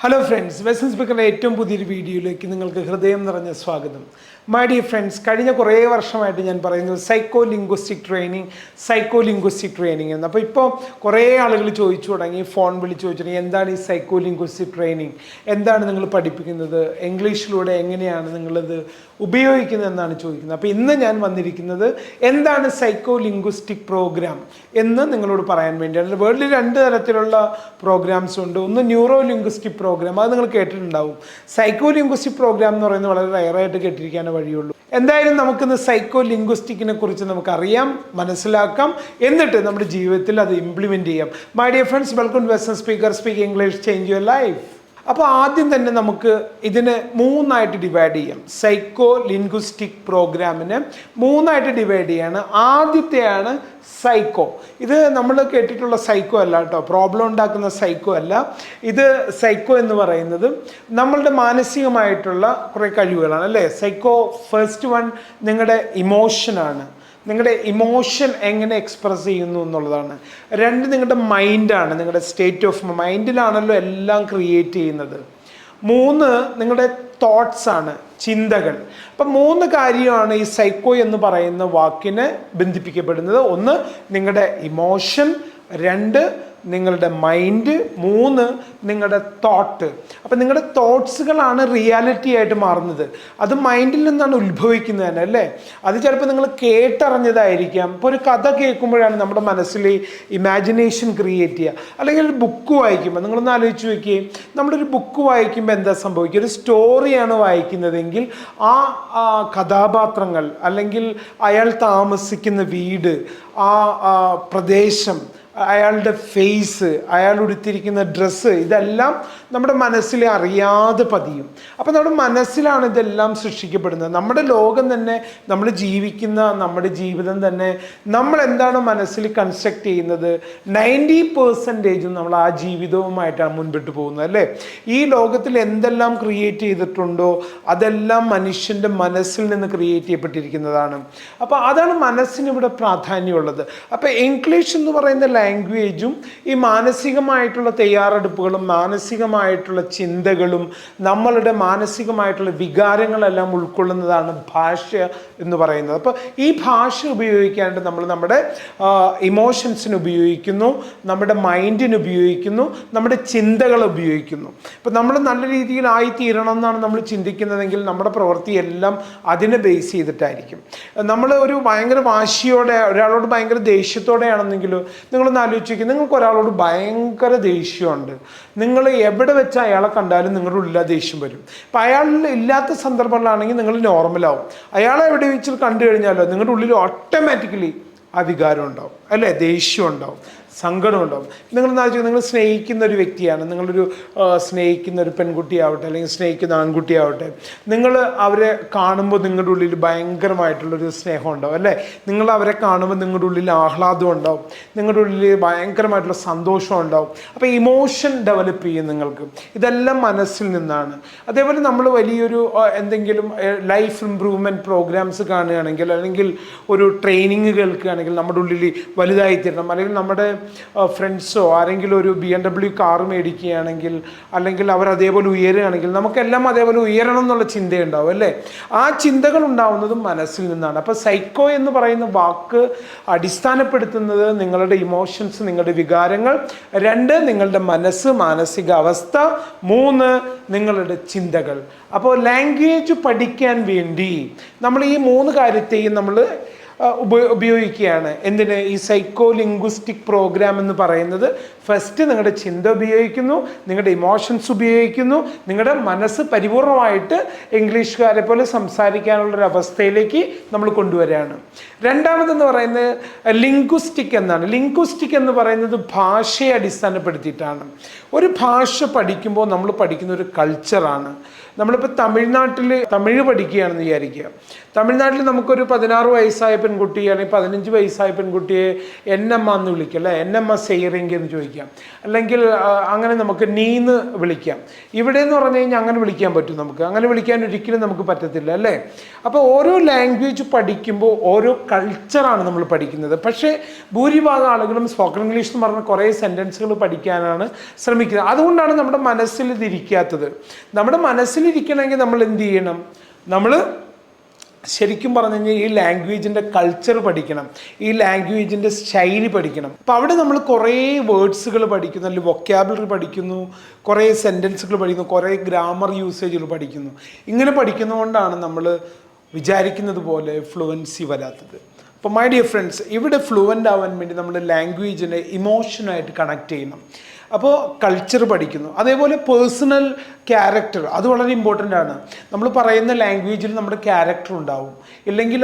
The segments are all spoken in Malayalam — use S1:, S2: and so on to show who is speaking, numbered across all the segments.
S1: ഹലോ ഫ്രണ്ട്സ്, വെസൽ സ്പീക്കറിൻ്റെ ഏറ്റവും പുതിയൊരു വീഡിയോയിലേക്ക് നിങ്ങൾക്ക് ഹൃദയം നിറഞ്ഞ സ്വാഗതം. മൈ ഡിയർ ഫ്രണ്ട്സ്, കഴിഞ്ഞ കുറേ വർഷമായിട്ട് ഞാൻ പറയുന്നത് സൈക്കോ ലിംഗ്വിസ്റ്റിക് ട്രെയിനിങ് എന്ന്. അപ്പോൾ ഇപ്പോൾ കുറേ ആളുകൾ ചോദിച്ചു തുടങ്ങി, ഫോൺ വിളിച്ച് ചോദിച്ചു തുടങ്ങി, എന്താണ് ഈ സൈക്കോ ലിംഗ്വിസ്റ്റിക് ട്രെയിനിങ്, എന്താണ് നിങ്ങൾ പഠിപ്പിക്കുന്നത്, ഇംഗ്ലീഷിലൂടെ എങ്ങനെയാണ് നിങ്ങളിത് ഉപയോഗിക്കുന്നത് എന്നാണ് ചോദിക്കുന്നത്. അപ്പോൾ ഇന്ന് ഞാൻ വന്നിരിക്കുന്നത് എന്താണ് സൈക്കോ ലിംഗ്വിസ്റ്റിക് പ്രോഗ്രാം എന്ന് നിങ്ങളോട് പറയാൻ വേണ്ടിയാണ്. വേൾഡിൽ 2 തരത്തിലുള്ള പ്രോഗ്രാംസ് ഉണ്ട്. ഒന്ന് ന്യൂറോ ലിംഗ്വിസ്റ്റിക് പ്രോഗ്രാം, അത് നിങ്ങൾ കേട്ടിട്ടുണ്ടാവും. സൈക്കോ ലിംഗ്വിസ്റ്റിക് പ്രോഗ്രാം എന്ന് പറയുന്നത് വളരെ റയറായിട്ട് കേട്ടിരിക്കാനേ വഴിയുള്ളൂ. എന്തായാലും നമുക്കിന്ന് സൈക്കോ ലിംഗ്വിസ്റ്റിക്കിനെ കുറിച്ച് നമുക്കറിയാം, മനസ്സിലാക്കാം, എന്നിട്ട് നമ്മുടെ ജീവിതത്തിൽ അത് ഇംപ്ലിമെൻറ്റ് ചെയ്യാം. My dear friends, welcome to vessel speaker, speak English, change your life. അപ്പോൾ ആദ്യം തന്നെ നമുക്ക് ഇതിനെ 3ആയിട്ട് ഡിവൈഡ് ചെയ്യാം. സൈക്കോ ലിംഗ്വിസ്റ്റിക് പ്രോഗ്രാമിനെ 3ആയിട്ട് ഡിവൈഡ് ചെയ്യാണ്. ആദ്യത്തെയാണ് സൈക്കോ. ഇത് നമ്മൾ കേട്ടിട്ടുള്ള സൈക്കോ അല്ല കേട്ടോ, പ്രോബ്ലം ഉണ്ടാക്കുന്ന സൈക്കോ അല്ല. ഇത് സൈക്കോ എന്ന് പറയുന്നത് നമ്മളുടെ മാനസികമായിട്ടുള്ള കുറേ കഴിവുകളാണ് അല്ലേ. സൈക്കോ ഫസ്റ്റ് വൺ നിങ്ങളുടെ ഇമോഷനാണ്. നിങ്ങളുടെ ഇമോഷൻ എങ്ങനെ എക്സ്പ്രസ് ചെയ്യുന്നു എന്നുള്ളതാണ്. 2 നിങ്ങളുടെ മൈൻഡാണ്, നിങ്ങളുടെ സ്റ്റേറ്റ് ഓഫ് മൈൻഡിലാണല്ലോ എല്ലാം ക്രിയേറ്റ് ചെയ്യുന്നത്. 3 നിങ്ങളുടെ തോട്ട്സ് ആണ്, ചിന്തകൾ. അപ്പം 3 കാര്യമാണ് ഈ സൈക്കോ എന്ന് പറയുന്ന വാക്കിനെ ബന്ധിപ്പിക്കപ്പെടുന്നത്. 1 നിങ്ങളുടെ ഇമോഷൻ, 2 നിങ്ങളുടെ മൈൻഡ്, 3 നിങ്ങളുടെ തോട്ട്. അപ്പം നിങ്ങളുടെ തോട്ട്സുകളാണ് റിയാലിറ്റി ആയിട്ട് മാറുന്നത്. അത് മൈൻഡിൽ നിന്നാണ് ഉത്ഭവിക്കുന്നത് തന്നെ അല്ലേ. അത് ചിലപ്പോൾ നിങ്ങൾ കേട്ടറിഞ്ഞതായിരിക്കാം. ഇപ്പോൾ ഒരു കഥ കേൾക്കുമ്പോഴാണ് നമ്മുടെ മനസ്സിൽ ഇമാജിനേഷൻ ക്രിയേറ്റ് ചെയ്യുക. അല്ലെങ്കിൽ ഒരു ബുക്ക് വായിക്കുമ്പോൾ നിങ്ങളൊന്ന് ആലോചിച്ച് നോക്കിയേ, നമ്മളൊരു ബുക്ക് വായിക്കുമ്പോൾ എന്താ സംഭവിക്കുക? ഒരു സ്റ്റോറിയാണ് വായിക്കുന്നതെങ്കിൽ ആ കഥാപാത്രങ്ങൾ, അല്ലെങ്കിൽ അയാൾ താമസിക്കുന്ന വീട്, ആ പ്രദേശം, അയാളുടെ ഫേസ്, അയാൾ ഉടുത്തിരിക്കുന്ന ഡ്രസ്സ്, ഇതെല്ലാം നമ്മുടെ മനസ്സിൽ അറിയാതെ പതിയും. അപ്പോൾ നമ്മുടെ മനസ്സിലാണ് ഇതെല്ലാം സൃഷ്ടിക്കപ്പെടുന്നത്. നമ്മുടെ ലോകം തന്നെ, നമ്മൾ ജീവിക്കുന്ന നമ്മുടെ ജീവിതം തന്നെ നമ്മൾ എന്താണ് മനസ്സിൽ കൺസ്ട്രക്ട് ചെയ്യുന്നത്, 90% നമ്മൾ ആ ജീവിതവുമായിട്ടാണ് മുൻപോട്ട് പോകുന്നത് അല്ലേ. ഈ ലോകത്തിൽ എന്തെല്ലാം ക്രിയേറ്റ് ചെയ്തിട്ടുണ്ടോ അതെല്ലാം മനുഷ്യൻ്റെ മനസ്സിൽ നിന്ന് ക്രിയേറ്റ് ചെയ്യപ്പെട്ടിരിക്കുന്നതാണ്. അപ്പോൾ അതാണ് മനസ്സിന് ഇവിടെ പ്രാധാന്യമുള്ളത്. അപ്പോൾ ഇംഗ്ലീഷ് എന്ന് പറയുന്ന ലാംഗ്വേജും ഈ മാനസികമായിട്ടുള്ള തയ്യാറെടുപ്പുകളും മാനസികമായിട്ടുള്ള ചിന്തകളും നമ്മളുടെ മാനസികമായിട്ടുള്ള വികാരങ്ങളെല്ലാം ഉൾക്കൊള്ളുന്നതാണ് ഭാഷ എന്ന് പറയുന്നത്. അപ്പോൾ ഈ ഭാഷ ഉപയോഗിക്കാണ്ട് നമ്മൾ നമ്മുടെ ഇമോഷൻസിന് ഉപയോഗിക്കുന്നു, നമ്മുടെ മൈൻഡിന് ഉപയോഗിക്കുന്നു, നമ്മുടെ ചിന്തകൾ ഉപയോഗിക്കുന്നു. ഇപ്പോൾ നമ്മൾ നല്ല രീതിയിൽ ആയിത്തീരണം എന്നാണ് നമ്മൾ ചിന്തിക്കുന്നതെങ്കിൽ നമ്മുടെ പ്രവൃത്തിയെല്ലാം അതിനെ ബേസ് ചെയ്തിട്ടായിരിക്കും. നമ്മൾ ഒരു ഭയങ്കര വാശിയോടെ, ഒരാളോട് ഭയങ്കര ദേഷ്യത്തോടെയാണെന്നെങ്കിലോ, നിങ്ങളൊന്ന് ആലോചിക്കുക, നിങ്ങൾക്ക് ഒരാളോട് ഭയങ്കര ദേഷ്യമുണ്ട്, നിങ്ങൾ എവിടെ വെച്ച് അയാളെ കണ്ടാലും നിങ്ങളുടെ ഉള്ളിൽ ദേഷ്യം വരും. അപ്പം അയാളിൽ ഇല്ലാത്ത സന്ദർഭങ്ങളാണെങ്കിൽ നിങ്ങൾ നോർമലാവും. അയാളെ എവിടെ വെച്ച് കണ്ടു കഴിഞ്ഞാലോ നിങ്ങളുടെ ഉള്ളിൽ ഓട്ടോമാറ്റിക്കലി ആ വികാരം ഉണ്ടാവും അല്ലേ, ദേഷ്യം ഉണ്ടാവും, സങ്കടം ഉണ്ടാവും. നിങ്ങൾ സ്നേഹിക്കുന്ന ഒരു വ്യക്തിയാണ്, നിങ്ങളൊരു സ്നേഹിക്കുന്ന ഒരു പെൺകുട്ടിയാവട്ടെ, അല്ലെങ്കിൽ സ്നേഹിക്കുന്ന ആൺകുട്ടിയാവട്ടെ, നിങ്ങൾ അവരെ കാണുമ്പോൾ നിങ്ങളുടെ ഉള്ളിൽ ഭയങ്കരമായിട്ടുള്ളൊരു സ്നേഹം ഉണ്ടാവും അല്ലേ. നിങ്ങൾ അവരെ കാണുമ്പോൾ നിങ്ങളുടെ ഉള്ളിൽ ആഹ്ലാദം ഉണ്ടാവും, നിങ്ങളുടെ ഉള്ളിൽ ഭയങ്കരമായിട്ടുള്ള സന്തോഷം ഉണ്ടാവും. അപ്പോൾ ഇമോഷൻ ഡെവലപ്പ് ചെയ്യും നിങ്ങൾക്ക്. ഇതെല്ലാം മനസ്സിൽ നിന്നാണ്. അതേപോലെ നമ്മൾ വലിയൊരു എന്തെങ്കിലും ലൈഫ് ഇംപ്രൂവ്മെൻറ്റ് പ്രോഗ്രാംസ് കാണുകയാണെങ്കിൽ, അല്ലെങ്കിൽ ഒരു ട്രെയിനിങ് കേൾക്കുകയാണെങ്കിൽ, നമ്മുടെ ഉള്ളിൽ വലുതായി തീരണം. അല്ലെങ്കിൽ നമ്മുടെ ഫ്രണ്ട്സോ ആരെങ്കിലും ഒരു BMW കാർ മേടിക്കുകയാണെങ്കിൽ, അല്ലെങ്കിൽ അവർ അതേപോലെ ഉയരുകയാണെങ്കിൽ, നമുക്കെല്ലാം അതേപോലെ ഉയരണം എന്നുള്ള ചിന്തയുണ്ടാവും അല്ലേ. ആ ചിന്തകൾ ഉണ്ടാവുന്നതും മനസ്സിൽ നിന്നാണ്. അപ്പോൾ സൈക്കോ എന്ന് പറയുന്ന വാക്ക് അടിസ്ഥാനപ്പെടുത്തുന്നത് നിങ്ങളുടെ ഇമോഷൻസ്, നിങ്ങളുടെ വികാരങ്ങൾ, 2 നിങ്ങളുടെ മനസ്സ്, മാനസിക അവസ്ഥ, 3 നിങ്ങളുടെ ചിന്തകൾ. അപ്പോൾ ലാംഗ്വേജ് പഠിക്കാൻ വേണ്ടി നമ്മൾ ഈ 3 കാര്യത്തെയും നമ്മൾ ഉപയോഗിക്കുകയാണ്. എന്തിന്? ഈ സൈക്കോ ലിംഗ്വിസ്റ്റിക് പ്രോഗ്രാം എന്ന് പറയുന്നത് ഫസ്റ്റ് നിങ്ങളുടെ ചിന്ത ഉപയോഗിക്കുന്നു, നിങ്ങളുടെ ഇമോഷൻസ് ഉപയോഗിക്കുന്നു, നിങ്ങളുടെ മനസ്സ് പരിപൂർണമായിട്ട് ഇംഗ്ലീഷുകാരെ പോലെ സംസാരിക്കാനുള്ളൊരു അവസ്ഥയിലേക്ക് നമ്മൾ കൊണ്ടുവരികയാണ്. രണ്ടാമതെന്ന് പറയുന്നത് ലിംഗ്വിസ്റ്റിക് എന്നാണ്. ലിംഗ്വിസ്റ്റിക് എന്ന് പറയുന്നത് ഭാഷയെ അടിസ്ഥാനപ്പെടുത്തിയിട്ടാണ്. ഒരു ഭാഷ പഠിക്കുമ്പോൾ നമ്മൾ പഠിക്കുന്ന ഒരു കൾച്ചറാണ്. നമ്മളിപ്പോൾ തമിഴ്നാട്ടിൽ തമിഴ് പഠിക്കുകയാണെന്ന് വിചാരിക്കുക. തമിഴ്നാട്ടിൽ നമുക്കൊരു 16 വയസ്സായ പെൺകുട്ടി അല്ലെങ്കിൽ 15 വയസ്സായ പെൺകുട്ടിയെ എന്നമ്മ എന്ന് വിളിക്കാം അല്ലേ, എന്നമ്മ സെയ്റിങ് എന്ന് ചോദിക്കാം, അല്ലെങ്കിൽ അങ്ങനെ നമുക്ക് നീന്ന് വിളിക്കാം. ഇവിടെ എന്ന് പറഞ്ഞു കഴിഞ്ഞാൽ അങ്ങനെ വിളിക്കാൻ പറ്റും, നമുക്ക് അങ്ങനെ വിളിക്കാൻ ഒരിക്കലും നമുക്ക് പറ്റത്തില്ല അല്ലേ. അപ്പോൾ ഓരോ ലാംഗ്വേജ് പഠിക്കുമ്പോൾ ഓരോ കൾച്ചറാണ് നമ്മൾ പഠിക്കുന്നത്. പക്ഷേ ഭൂരിഭാഗം ആളുകളും സ്പോക്കൺ ഇംഗ്ലീഷ് എന്ന് പറഞ്ഞ കുറേ സെൻറ്റൻസുകൾ പഠിക്കാനാണ് ശ്രമിക്കുന്നത്. അതുകൊണ്ടാണ് നമ്മുടെ മനസ്സിൽ ഇതിരിക്കാത്തത്. നമ്മുടെ മനസ്സിലിരിക്കണമെങ്കിൽ നമ്മൾ എന്ത് ചെയ്യണം? നമ്മൾ ശരിക്കും പറഞ്ഞു കഴിഞ്ഞാൽ ഈ ലാംഗ്വേജിൻ്റെ കൾച്ചർ പഠിക്കണം, ഈ ലാംഗ്വേജിൻ്റെ ശൈലി പഠിക്കണം. അപ്പോൾ അവിടെ നമ്മൾ കുറേ വേർഡ്സുകൾ പഠിക്കുന്നു, അല്ലെങ്കിൽ വൊക്കാബുലറി പഠിക്കുന്നു, കുറേ സെൻറ്റൻസുകൾ പഠിക്കുന്നു, കുറേ ഗ്രാമർ യൂസേജുകൾ പഠിക്കുന്നു. ഇങ്ങനെ പഠിക്കുന്നതുകൊണ്ടാണ് നമ്മൾ വിചാരിക്കുന്നത് പോലെ ഫ്ലുവൻസി വരാത്തത്. അപ്പോൾ മൈ ഡിയർ ഫ്രണ്ട്സ്, ഇവിടെ ഫ്ലുവൻ്റ് ആവാൻ വേണ്ടി നമ്മൾ ലാംഗ്വേജിനെ ഇമോഷനായിട്ട് കണക്ട് ചെയ്യണം. അപ്പോൾ കൾച്ചർ പഠിക്കുന്നു. അതേപോലെ പേഴ്സണൽ ക്യാരക്ടർ, അത് വളരെ ഇമ്പോർട്ടൻ്റ് ആണ്. നമ്മൾ പറയുന്ന ലാംഗ്വേജിൽ നമ്മുടെ ക്യാരക്ടർ ഉണ്ടാവും, ഇല്ലെങ്കിൽ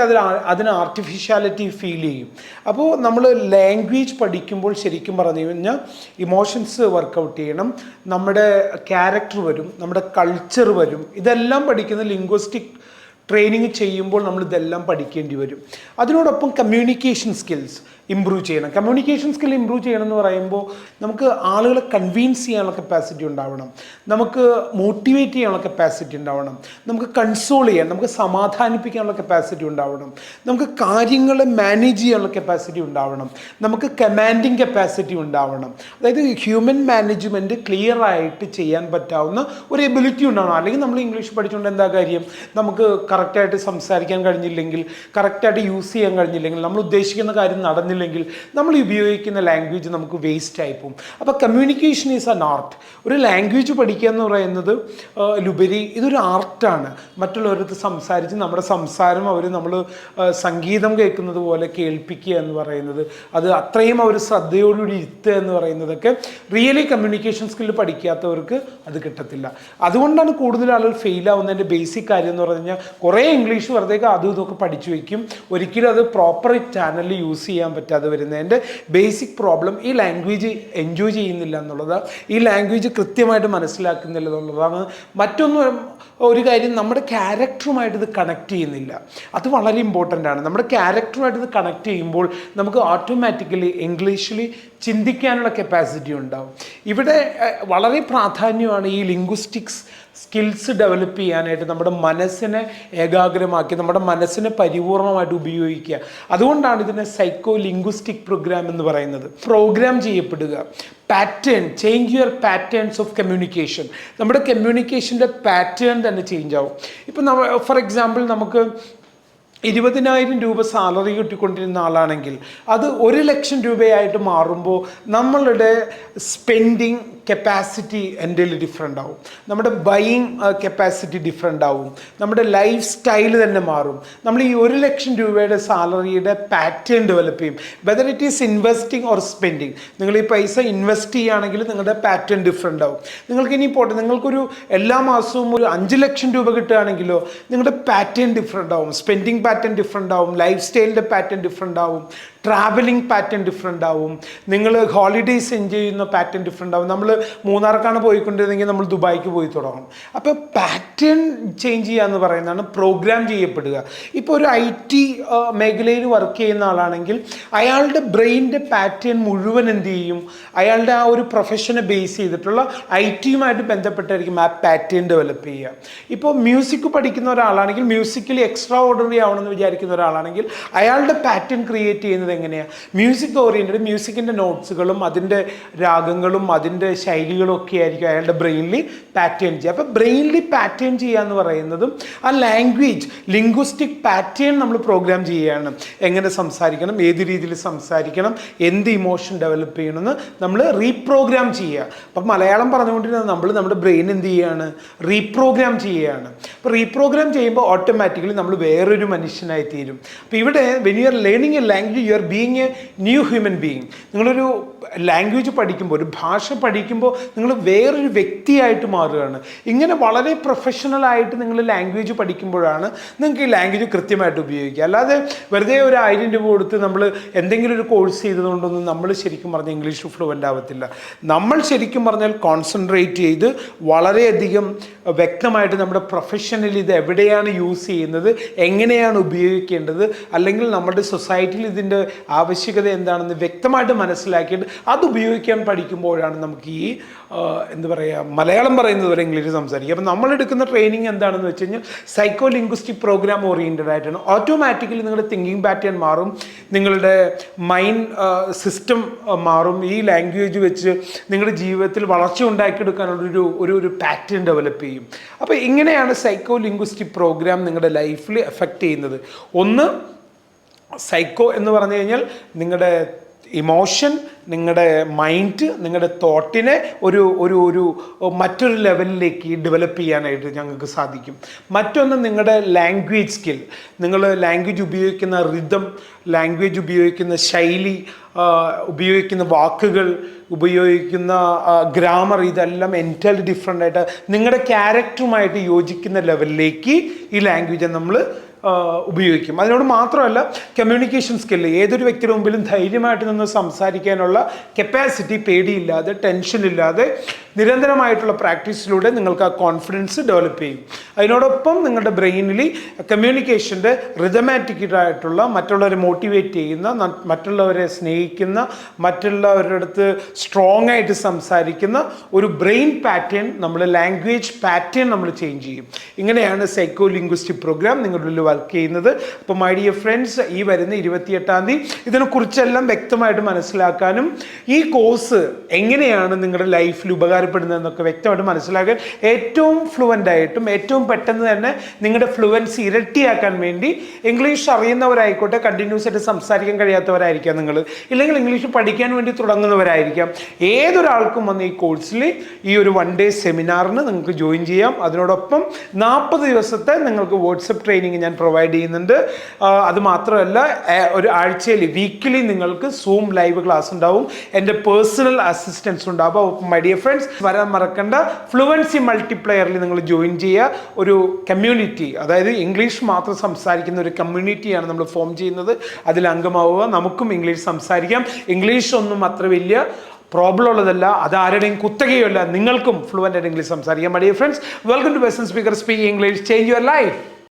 S1: അതിന് ആർട്ടിഫിഷ്യാലിറ്റി ഫീൽ ചെയ്യും. അപ്പോൾ നമ്മൾ ലാംഗ്വേജ് പഠിക്കുമ്പോൾ ശരിക്കും പറഞ്ഞു കഴിഞ്ഞാൽ ഇമോഷൻസ് വർക്കൗട്ട് ചെയ്യണം, നമ്മുടെ ക്യാരക്ടർ വരും, നമ്മുടെ കൾച്ചർ വരും. ഇതെല്ലാം പഠിക്കുന്ന ലിംഗ്വിസ്റ്റിക് ട്രെയിനിങ് ചെയ്യുമ്പോൾ നമ്മൾ ഇതെല്ലാം പഠിക്കേണ്ടി വരും. അതിനോടൊപ്പം കമ്മ്യൂണിക്കേഷൻ സ്കിൽസ് ഇമ്പ്രൂവ് ചെയ്യണം. കമ്മ്യൂണിക്കേഷൻ സ്കിൽ ഇമ്പ്രൂവ് ചെയ്യണം എന്ന് പറയുമ്പോൾ നമുക്ക് ആളുകളെ കൺവിൻസ് ചെയ്യാനുള്ള കപ്പാസിറ്റി ഉണ്ടാവണം, നമുക്ക് മോട്ടിവേറ്റ് ചെയ്യാനുള്ള കപ്പാസിറ്റി ഉണ്ടാവണം, നമുക്ക് കൺസോൾ ചെയ്യാൻ, നമുക്ക് സമാധാനിപ്പിക്കാനുള്ള കപ്പാസിറ്റി ഉണ്ടാവണം, നമുക്ക് കാര്യങ്ങളെ മാനേജ് ചെയ്യാനുള്ള കപ്പാസിറ്റി ഉണ്ടാവണം, നമുക്ക് കമാൻഡിങ് കപ്പാസിറ്റി ഉണ്ടാവണം. അതായത് ഹ്യൂമൻ മാനേജ്മെൻറ്റ് ക്ലിയർ ആയിട്ട് ചെയ്യാൻ പറ്റാവുന്ന ഒരു എബിലിറ്റി ഉണ്ടാവണം. അല്ലെങ്കിൽ നമ്മൾ ഇംഗ്ലീഷ് പഠിച്ചുകൊണ്ട് എന്താ കാര്യം? നമുക്ക് കറക്റ്റായിട്ട് സംസാരിക്കാൻ കഴിഞ്ഞില്ലെങ്കിൽ, കറക്റ്റായിട്ട് യൂസ് ചെയ്യാൻ കഴിഞ്ഞില്ലെങ്കിൽ, നമ്മൾ ഉദ്ദേശിക്കുന്ന കാര്യം നടന്നില്ലെങ്കിൽ, നമ്മൾ ഉപയോഗിക്കുന്ന ലാംഗ്വേജ് നമുക്ക് വേസ്റ്റ് ആയി പോകും. അപ്പോൾ കമ്മ്യൂണിക്കേഷൻ ഈസ് ആൻ ആർട്ട്. ഒരു ലാംഗ്വേജ് പഠിക്കുക എന്ന് പറയുന്നത് ലുപരി ഇതൊരു ആർട്ടാണ്. മറ്റുള്ളവരടുത്ത് സംസാരിച്ച് നമ്മുടെ സംസാരം നമ്മൾ സംഗീതം കേൾക്കുന്നത് പോലെ കേൾപ്പിക്കുക എന്ന് പറയുന്നത്, അത് അത്രയും അവർ ശ്രദ്ധയോടുകൂടി ഇരുത്തുക എന്ന് പറയുന്നതൊക്കെ റിയലി കമ്മ്യൂണിക്കേഷൻ സ്കില്ല് പഠിക്കാത്തവർക്ക് അത് കിട്ടത്തില്ല. അതുകൊണ്ടാണ് കൂടുതൽ ആളുകൾ ഫെയിലാവുന്നതിൻ്റെ ബേസിക് കാര്യം എന്ന് പറഞ്ഞു കഴിഞ്ഞാൽ കുറേ ഇംഗ്ലീഷ് വെറുതെ അതും ഇതൊക്കെ പഠിച്ചു വയ്ക്കും, ഒരിക്കലും അത് പ്രോപ്പർ ചാനലിൽ യൂസ് ചെയ്യാൻ പറ്റാതെ വരുന്നതിൻ്റെ ബേസിക് പ്രോബ്ലം ഈ ലാംഗ്വേജ് എൻജോയ് ചെയ്യുന്നില്ല എന്നുള്ളതാണ്, ഈ ലാംഗ്വേജ് കൃത്യമായിട്ട് മനസ്സിലാക്കുന്നില്ല എന്നുള്ളതാണ്. മറ്റൊന്നും ഒരു കാര്യം, നമ്മുടെ ക്യാരക്ടറുമായിട്ട് ഇത് കണക്ട് ചെയ്യുന്നില്ല. അത് വളരെ ഇമ്പോർട്ടൻ്റ് ആണ്. നമ്മുടെ ക്യാരക്ടറുമായിട്ട് ഇത് കണക്ട് ചെയ്യുമ്പോൾ നമുക്ക് ഓട്ടോമാറ്റിക്കലി ഇംഗ്ലീഷിൽ ചിന്തിക്കാനുള്ള കപ്പാസിറ്റി ഉണ്ടാവും. ഇവിടെ വളരെ പ്രാധാന്യമാണ് ഈ ലിംഗ്വിസ്റ്റിക്സ് സ്കിൽസ് ഡെവലപ്പ് ചെയ്യാനായിട്ട്, നമ്മുടെ മനസ്സിനെ ഏകാഗ്രമാക്കി നമ്മുടെ മനസ്സിനെ പരിപൂർണമായിട്ട് ഉപയോഗിക്കുക. അതുകൊണ്ടാണ് ഇതിനെ സൈക്കോ ലിംഗ്വിസ്റ്റിക് പ്രോഗ്രാം എന്ന് പറയുന്നത്. പ്രോഗ്രാം ചെയ്യപ്പെടുക, pattern, change your patterns of communication. നമ്മുടെ കമ്മ്യൂണിക്കേഷൻ്റെ പാറ്റേൺ തന്നെ ചേഞ്ച് ആവും. ഇപ്പം ഫോർ എക്സാമ്പിൾ നമുക്ക് 20,000 രൂപ സാലറി കിട്ടിക്കൊണ്ടിരുന്ന ആളാണെങ്കിൽ അത് 1,00,000 രൂപയായിട്ട് മാറുമ്പോൾ നമ്മളുടെ സ്പെൻഡിങ് കപ്പാസിറ്റി എൻ്റെ ഡിഫറെൻ്റ് ആവും, നമ്മുടെ ബൈയിങ് കപ്പാസിറ്റി ഡിഫറെൻ്റ് ആവും, നമ്മുടെ ലൈഫ് സ്റ്റൈൽ തന്നെ മാറും. നമ്മൾ ഈ 1,00,000 രൂപയുടെ സാലറിയുടെ പാറ്റേൺ ഡെവലപ്പ് ചെയ്യും. Whether it is investing or spending. നിങ്ങൾ ഈ പൈസ ഇൻവെസ്റ്റ് ചെയ്യുകയാണെങ്കിൽ നിങ്ങളുടെ പാറ്റേൺ ഡിഫറെൻ്റ് ആവും. നിങ്ങൾക്ക് ഇനി പോട്ടെ, നിങ്ങൾക്കൊരു എല്ലാ മാസവും ഒരു 5,00,000 രൂപ കിട്ടുകയാണെങ്കിലോ നിങ്ങളുടെ പാറ്റേൺ ഡിഫറെൻ്റ് ആവും, സ്പെൻഡിങ് പാറ്റേൺ ഡിഫറെൻ്റ് ആവും, ലൈഫ് സ്റ്റൈലിൻ്റെ പാറ്റേൺ ഡിഫറെൻ്റ് ആവും, ട്രാവലിംഗ് പാറ്റേൺ ഡിഫറെൻ്റ് ആവും, നിങ്ങൾ ഹോളിഡേയ്സ് എൻജോയ് ചെയ്യുന്ന പാറ്റേൺ ഡിഫറെൻ്റ് ആവും. നമ്മൾ മൂന്നാർക്കാണ് പോയിക്കൊണ്ടിരുന്നെങ്കിൽ നമ്മൾ ദുബായിക്ക് പോയി തുടങ്ങും. അപ്പോൾ പാറ്റേൺ ചേഞ്ച് ചെയ്യുക എന്ന് പറയുന്നതാണ് പ്രോഗ്രാം ചെയ്യപ്പെടുക. ഇപ്പോൾ ഒരു IT മേഖലയിൽ വർക്ക് ചെയ്യുന്ന ആളാണെങ്കിൽ അയാളുടെ ബ്രെയിനിൻ്റെ പാറ്റേൺ മുഴുവൻ എന്ത് ചെയ്യും? അയാളുടെ ആ ഒരു പ്രൊഫഷനെ ബേസ് ചെയ്തിട്ടുള്ള IT-യുമായിട്ട് ബന്ധപ്പെട്ടായിരിക്കും ആ പാറ്റേൺ ഡെവലപ്പ് ചെയ്യുക. ഇപ്പോൾ മ്യൂസിക് പഠിക്കുന്ന ഒരാളാണെങ്കിൽ, മ്യൂസിക്കലി എക്സ്ട്രാ ഓർഡിനറി ആവണമെന്ന് വിചാരിക്കുന്ന ഒരാളാണെങ്കിൽ അയാളുടെ പാറ്റേൺ ക്രിയേറ്റ് ചെയ്യുന്നത് എങ്ങനെയാണ്? മ്യൂസിക് ഓറിയൻറ്റഡ്, മ്യൂസിക്കിൻ്റെ നോട്ട്സുകളും അതിൻ്റെ രാഗങ്ങളും അതിൻ്റെ ശൈലികളും ഒക്കെ ആയിരിക്കും അയാളുടെ ബ്രെയിനിൽ പാറ്റേൺ ചെയ്യുക. അപ്പോൾ ബ്രെയിനിൽ പാറ്റേൺ ചെയ്യുക എന്ന് പറയുന്നതും ആ ലാംഗ്വേജ് ലിംഗ്വിസ്റ്റിക് പാറ്റേൺ നമ്മൾ പ്രോഗ്രാം ചെയ്യുകയാണ്. എങ്ങനെ സംസാരിക്കണം, ഏത് രീതിയിൽ സംസാരിക്കണം, എന്ത് ഇമോഷൻ ഡെവലപ്പ് ചെയ്യണമെന്ന് നമ്മൾ റീപ്രോഗ്രാം ചെയ്യുക. അപ്പം മലയാളം പറഞ്ഞുകൊണ്ടിരുന്നത് നമ്മൾ നമ്മുടെ ബ്രെയിൻ എന്ത് ചെയ്യുകയാണ്? റീപ്രോഗ്രാം ചെയ്യുകയാണ്. അപ്പോൾ റീപ്രോഗ്രാം ചെയ്യുമ്പോൾ ഓട്ടോമാറ്റിക്കലി നമ്മൾ വേറൊരു മനുഷ്യനായി തീരും. അപ്പോൾ ഇവിടെ when you are learning A language you are being A new human being. നിങ്ങളൊരു ലാംഗ്വേജ് പഠിക്കുമ്പോൾ, ഒരു ഭാഷ പഠിക്കുമ്പോൾ നിങ്ങൾ വേറൊരു വ്യക്തിയായിട്ട് മാറുകയാണ്. ഇങ്ങനെ വളരെ പ്രൊഫഷണലായിട്ട് നിങ്ങൾ ലാംഗ്വേജ് പഠിക്കുമ്പോഴാണ് നിങ്ങൾക്ക് ഈ ലാംഗ്വേജ് കൃത്യമായിട്ട് ഉപയോഗിക്കുക. അല്ലാതെ വെറുതെ ഒരു 1000 രൂപ കൊടുത്ത് നമ്മൾ എന്തെങ്കിലും ഒരു കോഴ്സ് ചെയ്തതുകൊണ്ടൊന്നും നമ്മൾ ശരിക്കും പറഞ്ഞാൽ ഇംഗ്ലീഷ് ഫ്ലുവൻ്റ് ആവത്തില്ല. നമ്മൾ ശരിക്കും പറഞ്ഞാൽ കോൺസെൻട്രേറ്റ് ചെയ്ത് വളരെയധികം വ്യക്തമായിട്ട് നമ്മുടെ പ്രൊഫഷനിൽ ഇത് എവിടെയാണ് യൂസ് ചെയ്യുന്നത്, എങ്ങനെയാണ് ഉപയോഗിക്കേണ്ടത്, അല്ലെങ്കിൽ നമ്മുടെ സൊസൈറ്റിയിൽ ഇതിൻ്റെ ആവശ്യകത എന്താണെന്ന് വ്യക്തമായിട്ട് മനസ്സിലാക്കിയിട്ട് അത് ഉപയോഗിക്കാൻ പഠിക്കുമ്പോഴാണ് നമുക്ക് ഈ എന്താ പറയുക, മലയാളം പറയുന്നത് വരെ ഇംഗ്ലീഷ് സംസാരിക്കുക. അപ്പം നമ്മളെടുക്കുന്ന ട്രെയിനിങ് എന്താണെന്ന് വെച്ച് കഴിഞ്ഞാൽ സൈക്കോ ലിംഗ്വിസ്റ്റിക് പ്രോഗ്രാം ഓറിയൻറ്റഡ് ആയിട്ടാണ്. ഓട്ടോമാറ്റിക്കലി നിങ്ങളുടെ തിങ്കിങ് പാറ്റേൺ മാറും, നിങ്ങളുടെ മൈൻഡ് സിസ്റ്റം മാറും. ഈ ലാംഗ്വേജ് വെച്ച് നിങ്ങളുടെ ജീവിതത്തിൽ വളർച്ച ഉണ്ടാക്കിയെടുക്കാനുള്ളൊരു ഒരു പാറ്റേൺ ഡെവലപ്പ് ചെയ്യും. അപ്പോൾ ഇങ്ങനെയാണ് സൈക്കോ ലിംഗ്വിസ്റ്റിക് പ്രോഗ്രാം നിങ്ങളുടെ ലൈഫിൽ എഫക്റ്റ് ചെയ്യുന്നത്. ഒന്ന്, സൈക്കോ എന്ന് പറഞ്ഞു കഴിഞ്ഞാൽ നിങ്ങളുടെ ഇമോഷൻ, നിങ്ങളുടെ മൈൻഡ്, നിങ്ങളുടെ തോട്ടിനെ ഒരു ഒരു ഒരു മറ്റൊരു ലെവലിലേക്ക് ഡെവലപ്പ് ചെയ്യാനായിട്ട് ഞങ്ങൾക്ക് സാധിക്കും. മറ്റൊന്ന് നിങ്ങളുടെ ലാംഗ്വേജ് സ്കിൽ, നിങ്ങൾ ലാംഗ്വേജ് ഉപയോഗിക്കുന്ന റിതം, ലാംഗ്വേജ് ഉപയോഗിക്കുന്ന ശൈലി, ഉപയോഗിക്കുന്ന വാക്കുകൾ, ഉപയോഗിക്കുന്ന ഗ്രാമർ, ഇതെല്ലാം എൻറ്റയർലി ഡിഫറെൻ്റ് ആയിട്ട് നിങ്ങളുടെ ക്യാരക്ടറുമായിട്ട് യോജിക്കുന്ന ലെവലിലേക്ക് ഈ ലാംഗ്വേജ് നമ്മൾ ഉപയോഗിക്കും. അതിനോട് മാത്രമല്ല കമ്മ്യൂണിക്കേഷൻ സ്കില്ല്, ഏതൊരു വ്യക്തിയുടെ മുമ്പിലും ധൈര്യമായിട്ട് നിന്ന് സംസാരിക്കാനുള്ള കപ്പാസിറ്റി പേടിയില്ലാതെ, ടെൻഷനില്ലാതെ നിരന്തരമായിട്ടുള്ള പ്രാക്ടീസിലൂടെ നിങ്ങൾക്ക് ആ കോൺഫിഡൻസ് ഡെവലപ്പ് ചെയ്യും. അതിനോടൊപ്പം നിങ്ങളുടെ ബ്രെയിനിൽ കമ്മ്യൂണിക്കേഷൻ്റെ റിതമാറ്റിക്കായിട്ടുള്ള, മറ്റുള്ളവരെ മോട്ടിവേറ്റ് ചെയ്യുന്ന, മറ്റുള്ളവരെ സ്നേഹിക്കുന്ന, മറ്റുള്ളവരുടെ അടുത്ത് സ്ട്രോങ് ആയിട്ട് സംസാരിക്കുന്ന ഒരു ബ്രെയിൻ പാറ്റേൺ, നമ്മൾ ലാംഗ്വേജ് പാറ്റേൺ നമ്മൾ ചേഞ്ച് ചെയ്യും. ഇങ്ങനെയാണ് സൈക്കോ ലിംഗ്വിസ്റ്റിക് പ്രോഗ്രാം നിങ്ങളുടെ ഉള്ളിൽ വർക്ക് ചെയ്യുന്നത്. അപ്പോൾ മൈ ഡിയർ ഫ്രണ്ട്സ്, ഈ വരുന്ന 28-ാം തീയതി ഇതിനെക്കുറിച്ചെല്ലാം വ്യക്തമായിട്ട് മനസ്സിലാക്കാനും ഈ കോഴ്സ് എങ്ങനെയാണ് നിങ്ങളുടെ ലൈഫിൽ ഉപകാരപ്പെടുന്നതെന്നൊക്കെ വ്യക്തമായിട്ട് മനസ്സിലാക്കാൻ, ഏറ്റവും ഫ്ലുവൻ്റ് ആയിട്ടും ഏറ്റവും പെട്ടെന്ന് തന്നെ നിങ്ങളുടെ ഫ്ലുവൻസി ഇരട്ടിയാക്കാൻ വേണ്ടി, ഇംഗ്ലീഷ് അറിയുന്നവരായിക്കോട്ടെ, കണ്ടിന്യൂസ് ആയിട്ട് സംസാരിക്കാൻ കഴിയാത്തവരായിരിക്കാം നിങ്ങൾ, ഇല്ലെങ്കിൽ ഇംഗ്ലീഷ് പഠിക്കാൻ വേണ്ടി തുടങ്ങുന്നവരായിരിക്കാം, ഏതൊരാൾക്കും വന്ന് ഈ കോഴ്സിൽ ഈ ഒരു 1 ഡേ സെമിനാറിന് നിങ്ങൾക്ക് ജോയിൻ ചെയ്യാം. അതിനോടൊപ്പം 40 ദിവസത്തെ നിങ്ങൾക്ക് വാട്സപ്പ് ട്രെയിനിങ് ഞാൻ പ്രൊവൈഡ് ചെയ്യുന്നുണ്ട്. അത് മാത്രമല്ല, ഒരു ആഴ്ചയിൽ വീക്കിലി നിങ്ങൾക്ക് സൂം ലൈവ് ക്ലാസ് ഉണ്ടാവും, എൻ്റെ പേഴ്സണൽ അസിസ്റ്റൻസ് ഉണ്ടാവും. അപ്പോൾ മൈ ഡിയർ ഫ്രണ്ട്സ്, വരാൻ മറക്കണ്ട. ഫ്ലുവൻസി മൾട്ടിപ്ലയറിൽ നിങ്ങൾ ജോയിൻ ചെയ്യുക. ഒരു കമ്മ്യൂണിറ്റി, അതായത് ഇംഗ്ലീഷ് മാത്രം സംസാരിക്കുന്ന ഒരു കമ്മ്യൂണിറ്റിയാണ് നമ്മൾ ഫോം ചെയ്യുന്നത്. അതിൽ അംഗമാവുക. നമുക്കും ഇംഗ്ലീഷ് സംസാരിക്കാം. ഇംഗ്ലീഷ് ഒന്നും അത്ര വലിയ പ്രോബ്ലം ഉള്ളതല്ല, അത് ആരുടെയും കുത്തകയല്ല. നിങ്ങൾക്കും ഫ്ലുവൻ്റ് ആയിട്ട് ഇംഗ്ലീഷ് സംസാരിക്കാം. My dear friends, welcome to best speaker speak English, change your life.